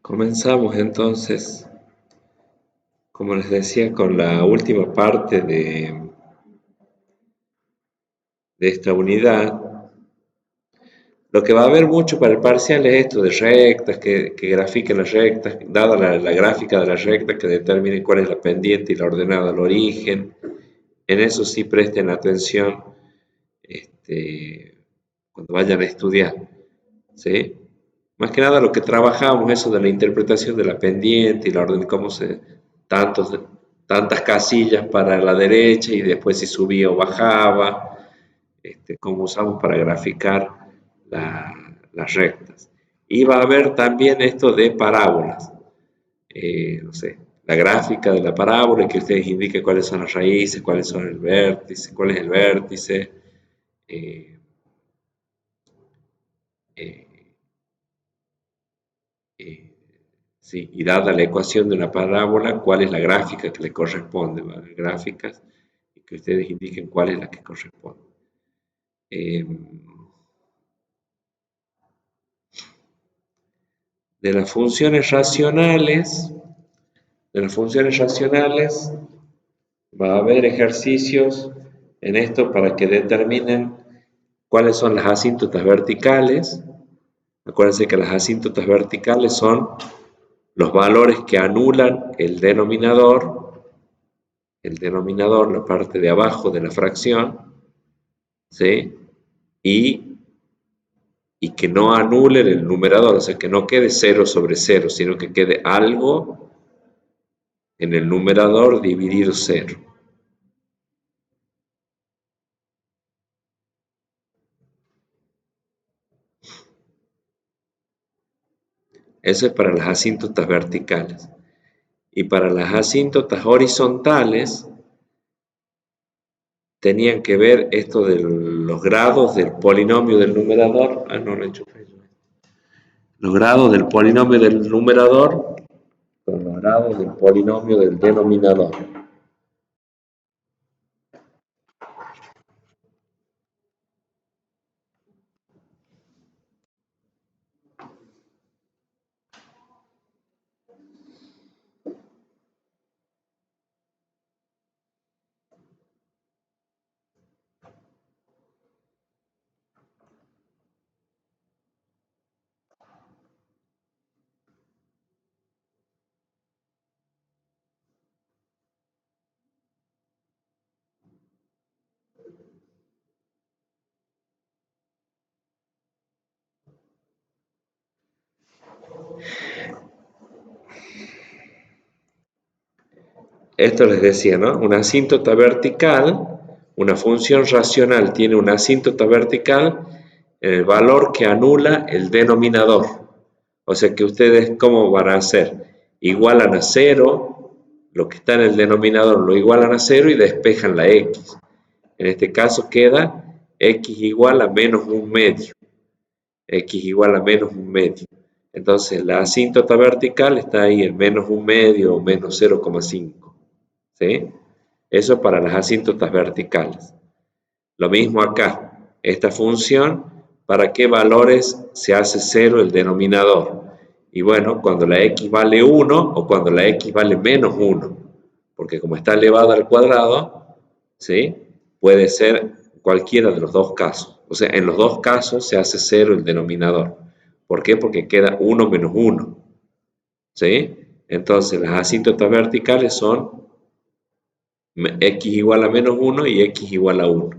Comenzamos entonces, como les decía, con la última parte de esta unidad. Lo que va a haber mucho para el parcial es esto de rectas, que grafiquen las rectas, dada la gráfica de las rectas, que determinen cuál es la pendiente y la ordenada al origen. En eso sí presten atención cuando vayan a estudiar, ¿sí? Más que nada lo que trabajamos, eso de la interpretación de la pendiente y la orden, cómo tantos, tantas casillas para la derecha y después si subía o bajaba, cómo usamos para graficar las rectas. Y va a haber también esto de parábolas, no sé, la gráfica de la parábola, que ustedes indiquen cuáles son las raíces, cuáles son el vértice, cuál es el vértice, eh, eh, eh, sí, y dada la ecuación de una parábola, cuál es la gráfica que le corresponde, ¿vale? Gráficas, y que ustedes indiquen cuál es la que corresponde. Eh, de las funciones racionales, de las funciones racionales va a haber ejercicios en esto para que determinen cuáles son las asíntotas verticales. Acuérdense que las asíntotas verticales son los valores que anulan el denominador, la parte de abajo de la fracción, ¿sí? Y que no anulen el numerador, o sea, que no quede 0 sobre 0, sino que quede algo en el numerador dividido 0. Eso es para las asíntotas verticales. Y para las asíntotas horizontales, tenían que ver esto de los grados del polinomio del numerador. Ah, no lo enchufé yo. Los grados del polinomio del numerador con los grados del polinomio del denominador. Esto les decía, ¿no? Una asíntota vertical, una función racional tiene una asíntota vertical en el valor que anula el denominador. O sea que ustedes, ¿cómo van a hacer? Igualan a 0, lo que está en el denominador lo igualan a 0 y despejan la x. En este caso queda x igual a menos un medio. X igual a menos un medio. Entonces la asíntota vertical está ahí en menos un medio o menos 0,5. ¿Sí? Eso es para las asíntotas verticales. Lo mismo acá. Esta función, ¿para qué valores se hace 0 el denominador? Y bueno, cuando la x vale 1 o cuando la x vale menos 1. Porque como está elevada al cuadrado, ¿sí? Puede ser cualquiera de los dos casos. O sea, en los dos casos se hace 0 el denominador. ¿Por qué? Porque queda 1 menos 1. ¿Sí? Entonces las asíntotas verticales son x igual a menos 1 y x igual a 1.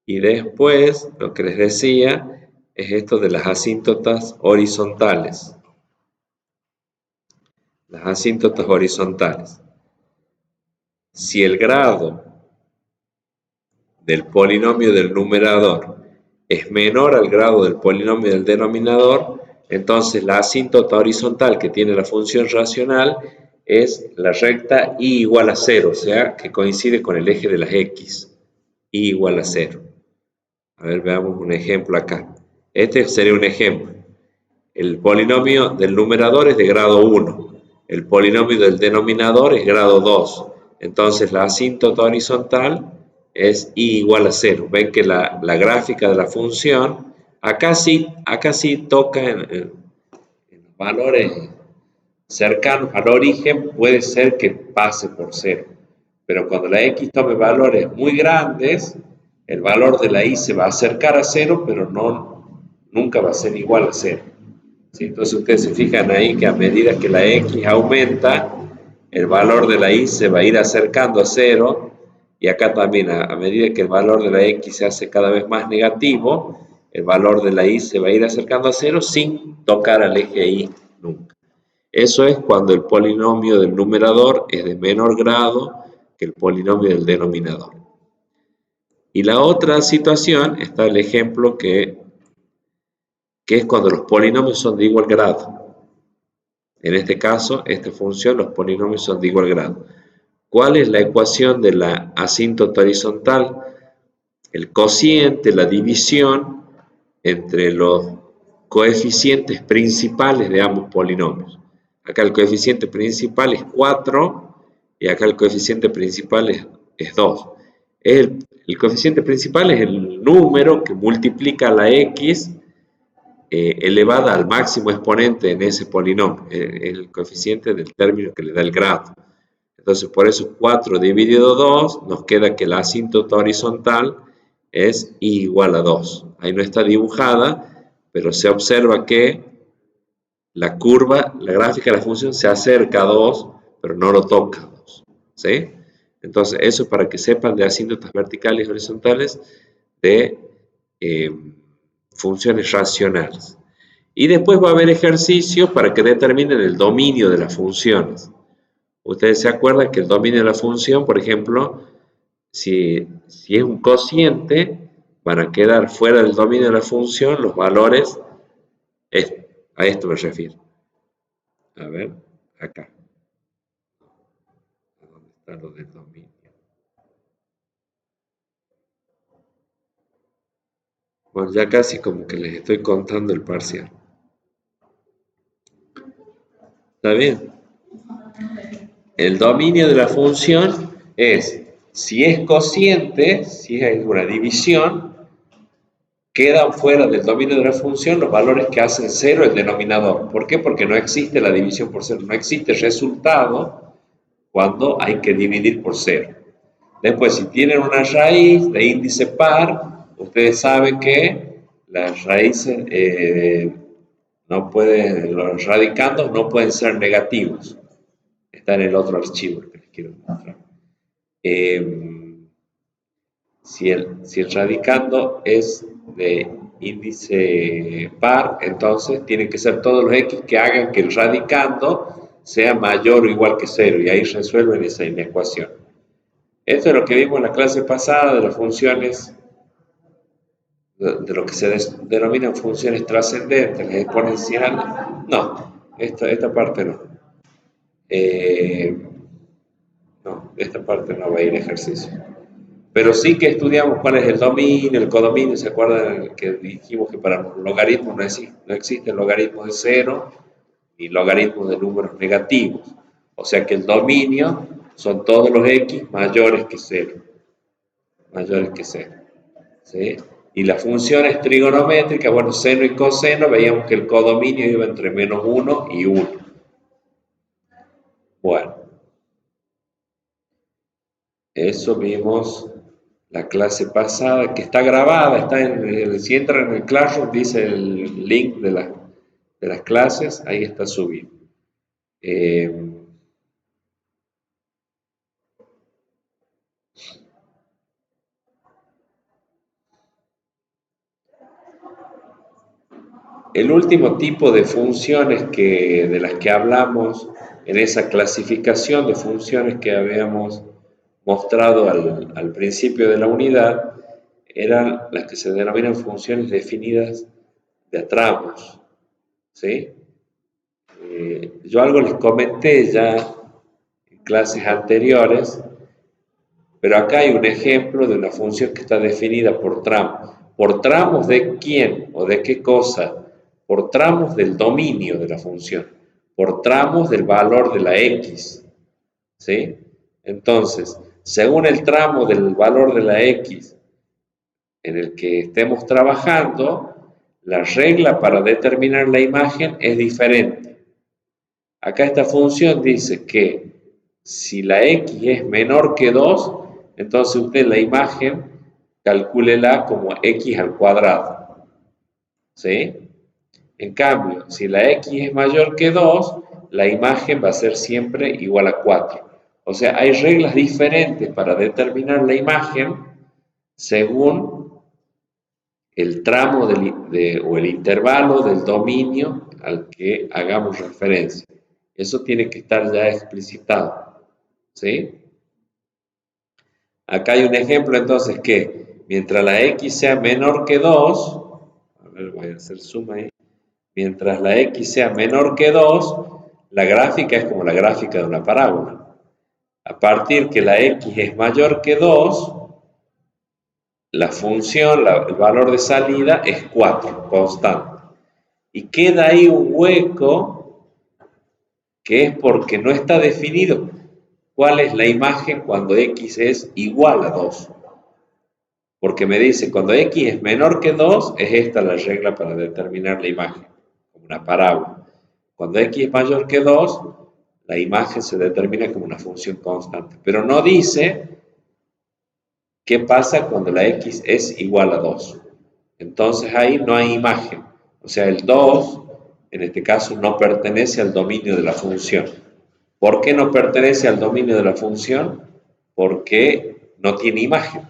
Y después, lo que les decía, es esto de las asíntotas horizontales. Las asíntotas horizontales. Si el grado del polinomio del numerador es menor al grado del polinomio del denominador, entonces la asíntota horizontal que tiene la función racional es la recta y igual a 0, o sea, que coincide con el eje de las x, y igual a 0. A ver, veamos un ejemplo acá. Este sería un ejemplo. El polinomio del numerador es de grado 1. El polinomio del denominador es grado 2. Entonces la asíntota horizontal es y igual a 0. Ven que la gráfica de la función, acá sí toca en valores cercanos al origen, puede ser que pase por 0. Pero cuando la x tome valores muy grandes, el valor de la y se va a acercar a 0, pero nunca va a ser igual a 0. ¿Sí? Entonces ustedes se fijan ahí que a medida que la x aumenta, el valor de la y se va a ir acercando a 0, y acá también a medida que el valor de la x se hace cada vez más negativo, el valor de la y se va a ir acercando a 0 sin tocar al eje y nunca. Eso es cuando el polinomio del numerador es de menor grado que el polinomio del denominador. Y la otra situación está el ejemplo que es cuando los polinomios son de igual grado. En este caso, esta función, los polinomios son de igual grado. ¿Cuál es la ecuación de la asíntota horizontal? El cociente, la división entre los coeficientes principales de ambos polinomios. Acá el coeficiente principal es 4 y acá el coeficiente principal es 2. El coeficiente principal es el número que multiplica la x elevada al máximo exponente en ese polinomio, el coeficiente del término que le da el grado. Entonces, por eso 4 dividido 2, nos queda que la asíntota horizontal es igual a 2. Ahí no está dibujada, pero se observa que la curva, la gráfica de la función se acerca a 2, pero no lo toca a 2. ¿Sí? Entonces, eso es para que sepan de asíntotas verticales y horizontales de funciones racionales. Y después va a haber ejercicios para que determinen el dominio de las funciones. Ustedes se acuerdan que el dominio de la función, por ejemplo, si es un cociente, van a quedar fuera del dominio de la función los valores, a esto me refiero. A ver, acá. ¿Dónde está lo del dominio? Bueno, ya casi como que les estoy contando el parcial. ¿Está bien? El dominio de la función es, si es cociente, si es una división, quedan fuera del dominio de la función los valores que hacen 0 el denominador. ¿Por qué? Porque no existe la división por 0, no existe resultado cuando hay que dividir por 0. Después, si tienen una raíz de índice par, ustedes saben que las raíces no pueden, los radicandos no pueden ser negativos. Está en el otro archivo que les quiero mostrar. Si el radicando es de índice par, entonces tienen que ser todos los x que hagan que el radicando sea mayor o igual que 0, y ahí resuelven esa inecuación. Esto es lo que vimos en la clase pasada de las funciones, de lo que se denominan funciones trascendentes, las exponenciales. No, esta parte no. No, esta parte no va a ir ejercicio. Pero sí que estudiamos cuál es el dominio, el codominio. ¿Se acuerdan que dijimos que para los logaritmos no existe el logaritmo de 0 ni logaritmo de números negativos? O sea que el dominio son todos los x mayores que 0. Mayores que 0. ¿Sí? Y las funciones trigonométricas, bueno, seno y coseno, veíamos que el codominio iba entre menos 1 y 1. Bueno, eso vimos la clase pasada, que está grabada, si entran en el Classroom, dice el link de las clases, ahí está subido. El último tipo de funciones de las que hablamos en esa clasificación de funciones que habíamos mostrado al principio de la unidad, eran las que se denominan funciones definidas de tramos. ¿Sí? Yo algo les comenté ya en clases anteriores, pero acá hay un ejemplo de una función que está definida por tramos. ¿Por tramos de quién o de qué cosa? Por tramos del dominio de la función, por tramos del valor de la x. ¿Sí? Entonces, según el tramo del valor de la x en el que estemos trabajando, la regla para determinar la imagen es diferente. Acá esta función dice que si la x es menor que 2, entonces usted la imagen calcúlela como x al cuadrado. ¿Sí? En cambio, si la x es mayor que 2, la imagen va a ser siempre igual a 4. O sea, hay reglas diferentes para determinar la imagen según el tramo o el intervalo del dominio al que hagamos referencia. Eso tiene que estar ya explicitado. ¿Sí? Acá hay un ejemplo entonces que mientras la x sea menor que 2, a ver, voy a hacer suma ahí. Mientras la x sea menor que 2, la gráfica es como la gráfica de una parábola. A partir que la x es mayor que 2, la función, el valor de salida es 4, constante. Y queda ahí un hueco que es porque no está definido cuál es la imagen cuando x es igual a 2. Porque me dice, cuando x es menor que 2, es esta la regla para determinar la imagen, como una parábola. Cuando x es mayor que 2, la imagen se determina como una función constante. Pero no dice qué pasa cuando la x es igual a 2. Entonces ahí no hay imagen. O sea, el 2, en este caso, no pertenece al dominio de la función. ¿Por qué no pertenece al dominio de la función? Porque no tiene imagen.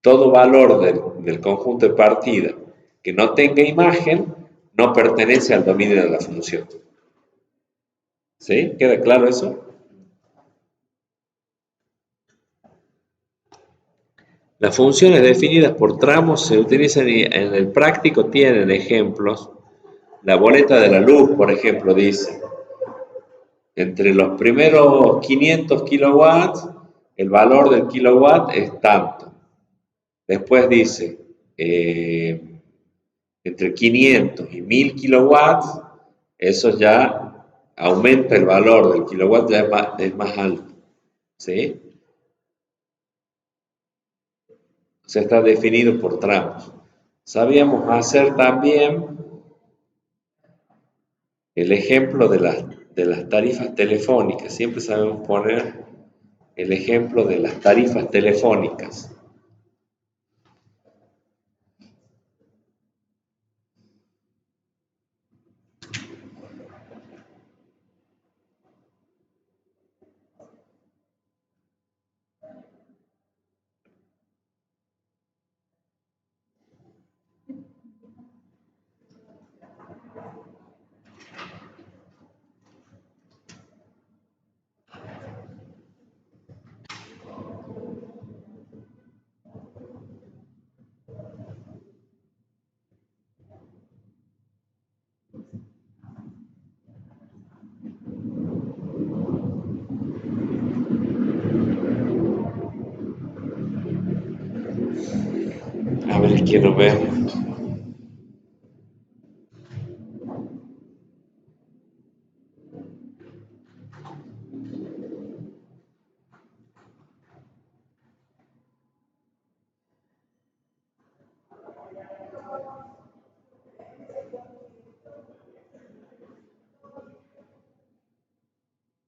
Todo valor del conjunto de partida que no tenga imagen no pertenece al dominio de la función. ¿Sí? ¿Queda claro eso? Las funciones definidas por tramos se utilizan y en el práctico tienen ejemplos. La boleta de la luz, por ejemplo, dice, entre los primeros 500 kilowatts, el valor del kilowatt es tanto. Después dice, entre 500 y 1000 kilowatts, eso ya aumenta el valor del kilowatt, ya es más alto. ¿Sí? O sea, está definido por tramos. Sabíamos hacer también el ejemplo de las tarifas telefónicas. Siempre sabemos poner el ejemplo de las tarifas telefónicas. A ver, quiero ver.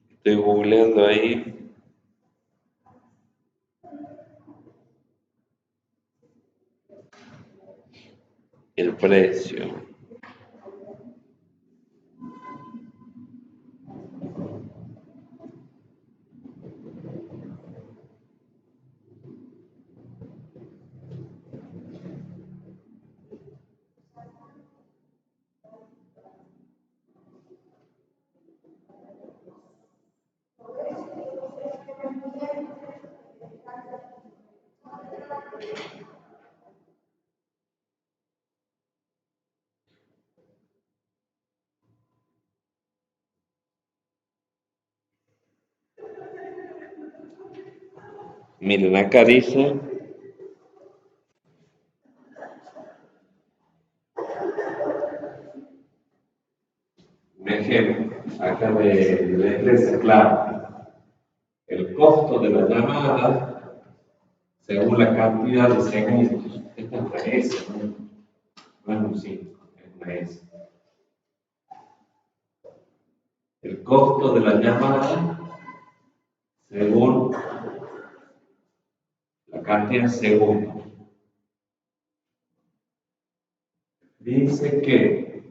Estoy googleando ahí el precio. Miren, acá dice, un ejemplo, acá de la empresa, claro, el costo de la llamada según la cantidad de segundos. Esta es la S, ¿no? No es un 5, es una S. el costo de la llamada según la cantidad de segundos. Dice que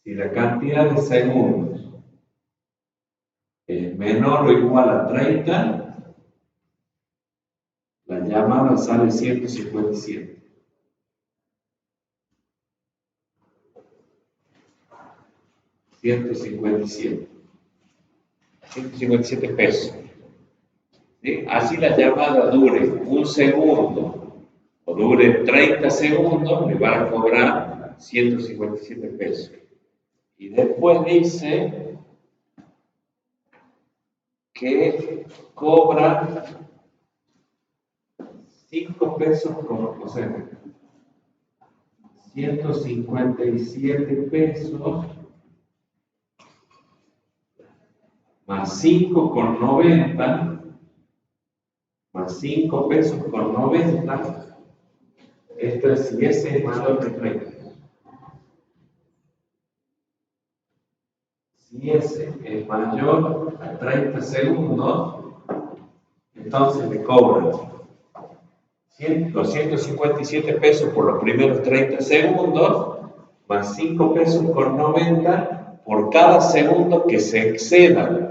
si la cantidad de segundos es menor o igual a 30, la llamada sale 157. 157 pesos. ¿Sí? Así la llamada dure un segundo o dure 30 segundos, le van a cobrar 157 pesos. Y después dice que cobran 5 pesos o sea, 157 pesos más 5,90 más 5 pesos con 90, esto es si ese es mayor que 30. Si ese es mayor a 30 segundos, entonces le cobran los 157 pesos por los primeros 30 segundos, más 5 pesos con 90 por cada segundo que se exceda.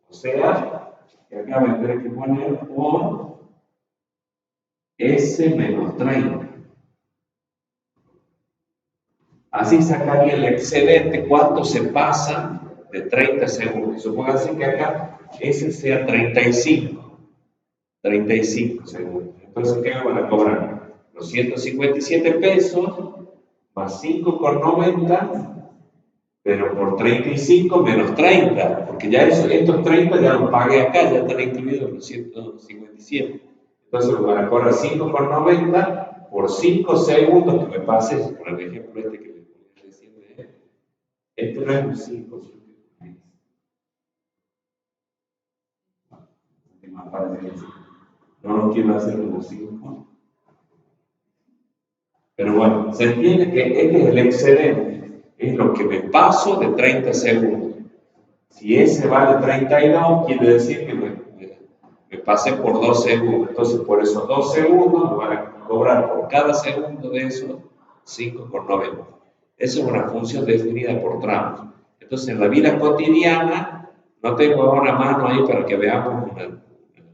O sea, que acá me tendré que poner por S menos 30. Así sacaría el excedente, cuánto se pasa de 30 segundos. Supónganse que acá ese sea 35 segundos. Entonces, ¿qué me van a cobrar? Los 157 pesos más 5,90, pero por 35 menos 30, porque ya estos 30 ya los pagué acá, ya están incluidos los 157. Entonces me van a cobrar 5,90 por 5 segundos que me pases, por el ejemplo este que les ponía recién de este no es un 5, no lo quiero hacer como 5. Pero bueno, se entiende que este es el excedente, es lo que me paso de 30 segundos. Si ese vale 32, quiere decir que me pasé por 2 segundos. Entonces, por esos 2 segundos me van a cobrar por cada segundo de esos 5,90. Eso es una función definida por tramos. Entonces, en la vida cotidiana, no tengo una mano ahí para que veamos una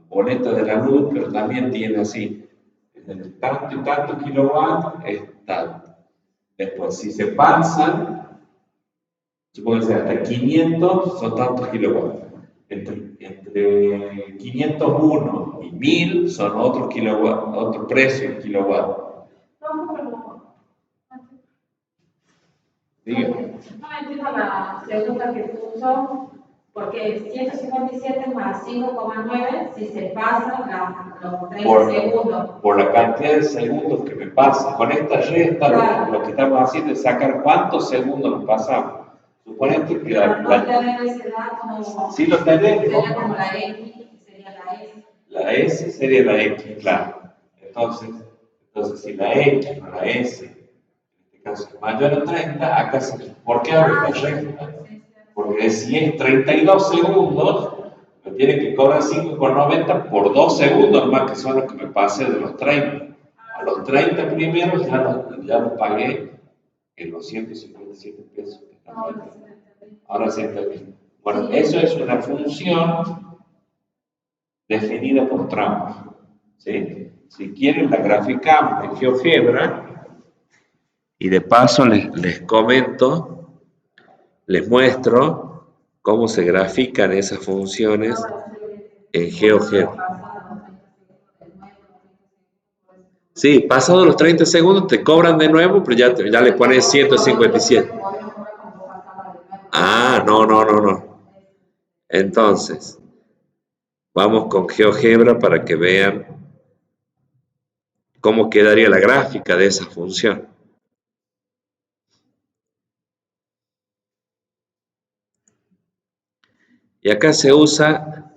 boleta de la luz, pero también tiene así, tanto y tanto kilowatt es tanto. Después, si se pasan, supongo que hasta 500 son tantos kilowatts. Entre 501 y 1000 son otro kilowatt, otro precio en kilowatt. Dígame. No entiendo la pregunta que puso, porque 157 más 5,9 si se pasa los 30 segundos. Por la cantidad de segundos que me pasa. Con esta resta, claro, lo que estamos haciendo es sacar cuántos segundos nos pasamos. Suponete que no tener ese dato. Sí lo tenemos. Sería como la X, sería la S. La S sería la X, claro. Entonces si la X o la S, en este caso es mayor a 30, acá se... ¿Por qué hago esta resta? Porque si es 32 segundos, me tiene que cobrar 5,90 por 2 segundos más, que son los que me pasé de los 30. A los 30 primeros ya los pagué en los 157 pesos. Ahora sí está bien. Bueno, eso es una función definida por tramos. ¿Sí? Si quieren la graficamos en GeoGebra y de paso les comento, les muestro cómo se grafican esas funciones en GeoGebra. Sí, pasado los 30 segundos te cobran de nuevo, pero ya le pones 157. Ah, no. Entonces, vamos con GeoGebra para que vean cómo quedaría la gráfica de esa función. Y acá se usa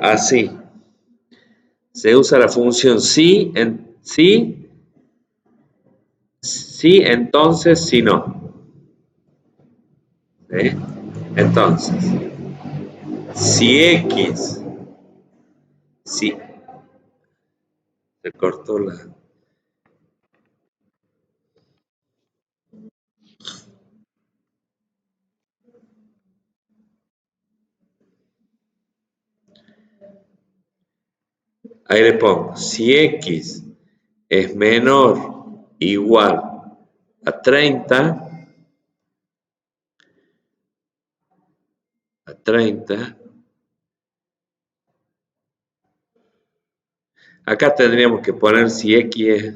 así. Se usa la función sí, entonces, si no. ¿Sí? Entonces, si X, si se cortó la... Ahí le pongo, si X es menor o igual a 30, acá tendríamos que poner si X es